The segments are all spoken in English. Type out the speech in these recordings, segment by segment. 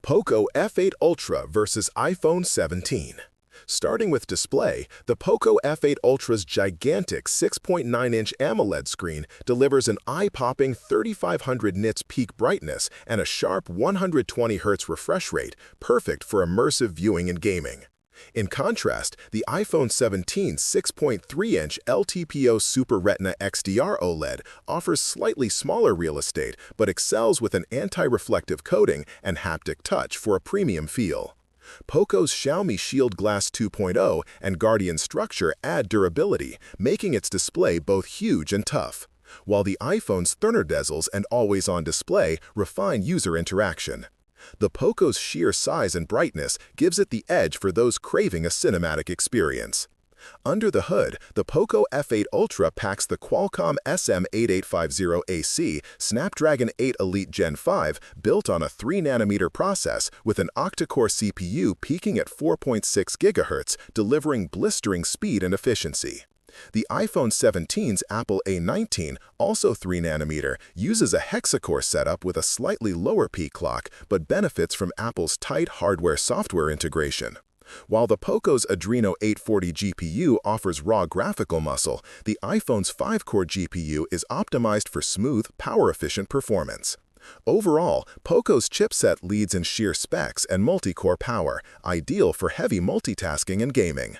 Poco F8 Ultra versus iPhone 17. Starting with display, the Poco F8 Ultra's gigantic 6.9-inch AMOLED screen delivers an eye-popping 3500 nits peak brightness and a sharp 120 Hz refresh rate, perfect for immersive viewing and gaming. In contrast, the iPhone 17's 6.3-inch LTPO Super Retina XDR OLED offers slightly smaller real estate but excels with an anti-reflective coating and haptic touch for a premium feel. Poco's Xiaomi Shield Glass 2.0 and Guardian structure add durability, making its display both huge and tough, while the iPhone's thinner bezels and always-on display refine user interaction. The Poco's sheer size and brightness gives it the edge for those craving a cinematic experience. Under the hood, the Poco F8 Ultra packs the Qualcomm SM8850AC Snapdragon 8 Elite Gen 5 built on a 3nm process with an octa-core CPU peaking at 4.6 GHz, delivering blistering speed and efficiency. The iPhone 17's Apple A19, also 3nm, uses a hexa-core setup with a slightly lower peak clock but benefits from Apple's tight hardware-software integration. While the Poco's Adreno 840 GPU offers raw graphical muscle, the iPhone's 5-core GPU is optimized for smooth, power-efficient performance. Overall, Poco's chipset leads in sheer specs and multi-core power, ideal for heavy multitasking and gaming.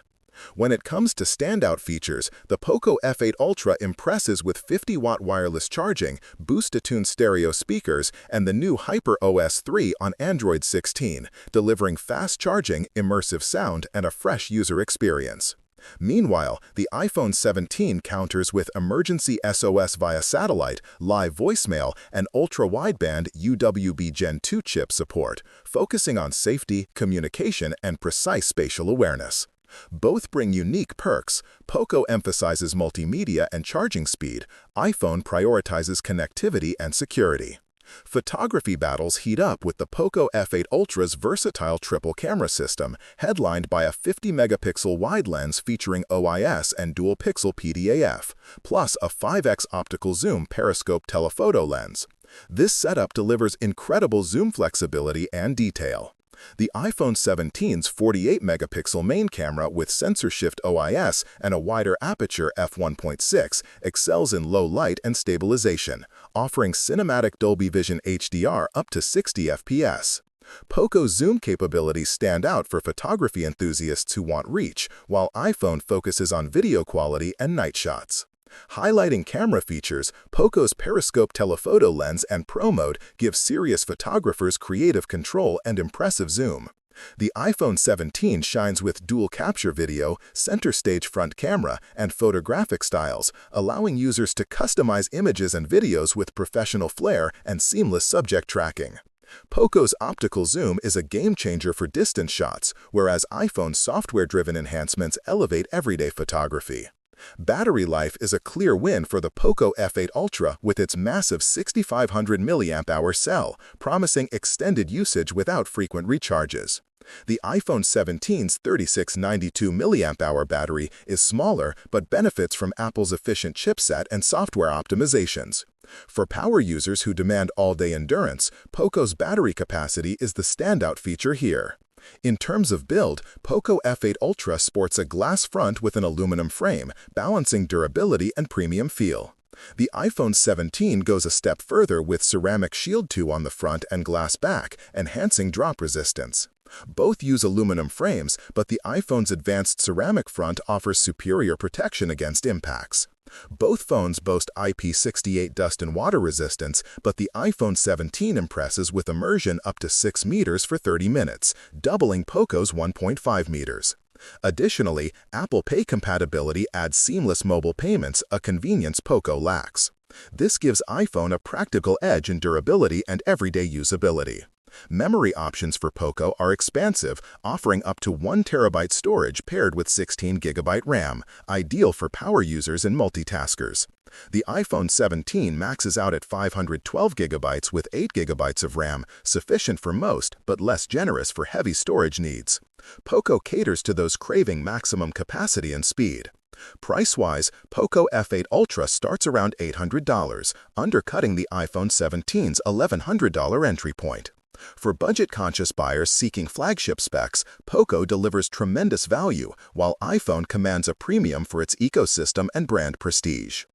When it comes to standout features, the Poco F8 Ultra impresses with 50-watt wireless charging, boost-to-tune stereo speakers, and the new HyperOS 3 on Android 16, delivering fast charging, immersive sound, and a fresh user experience. Meanwhile, the iPhone 17 counters with emergency SOS via satellite, live voicemail, and ultra-wideband UWB Gen 2 chip support, focusing on safety, communication, and precise spatial awareness. Both bring unique perks. Poco emphasizes multimedia and charging speed. iPhone prioritizes connectivity and security. Photography battles heat up with the Poco F8 Ultra's versatile triple camera system, headlined by a 50-megapixel wide lens featuring OIS and dual-pixel PDAF, plus a 5x optical zoom periscope telephoto lens. This setup delivers incredible zoom flexibility and detail. The iPhone 17's 48-megapixel main camera with sensor shift OIS and a wider aperture f1.6 excels in low light and stabilization, offering cinematic Dolby Vision HDR up to 60 FPS. Poco's zoom capabilities stand out for photography enthusiasts who want reach, while iPhone focuses on video quality and night shots. Highlighting camera features, Poco's periscope telephoto lens and Pro Mode give serious photographers creative control and impressive zoom. The iPhone 17 shines with dual capture video, center stage front camera, and photographic styles, allowing users to customize images and videos with professional flair and seamless subject tracking. Poco's optical zoom is a game-changer for distance shots, whereas iPhone's software-driven enhancements elevate everyday photography. Battery life is a clear win for the Poco F8 Ultra with its massive 6500 mAh cell, promising extended usage without frequent recharges. The iPhone 17's 3692 mAh battery is smaller but benefits from Apple's efficient chipset and software optimizations. For power users who demand all-day endurance, Poco's battery capacity is the standout feature here. In terms of build, Poco F8 Ultra sports a glass front with an aluminum frame, balancing durability and premium feel. The iPhone 17 goes a step further with ceramic Shield 2 on the front and glass back, enhancing drop resistance. Both use aluminum frames, but the iPhone's advanced ceramic front offers superior protection against impacts. Both phones boast IP68 dust and water resistance, but the iPhone 17 impresses with immersion up to 6 meters for 30 minutes, doubling Poco's 1.5 meters. Additionally, Apple Pay compatibility adds seamless mobile payments, a convenience Poco lacks. This gives iPhone a practical edge in durability and everyday usability. Memory options for Poco are expansive, offering up to 1 TB storage paired with 16 GB RAM, ideal for power users and multitaskers. The iPhone 17 maxes out at 512 GB with 8 GB of RAM, sufficient for most but less generous for heavy storage needs. Poco caters to those craving maximum capacity and speed. Price-wise, Poco F8 Ultra starts around $800, undercutting the iPhone 17's $1,100 entry point. For budget-conscious buyers seeking flagship specs, Poco delivers tremendous value, while iPhone commands a premium for its ecosystem and brand prestige.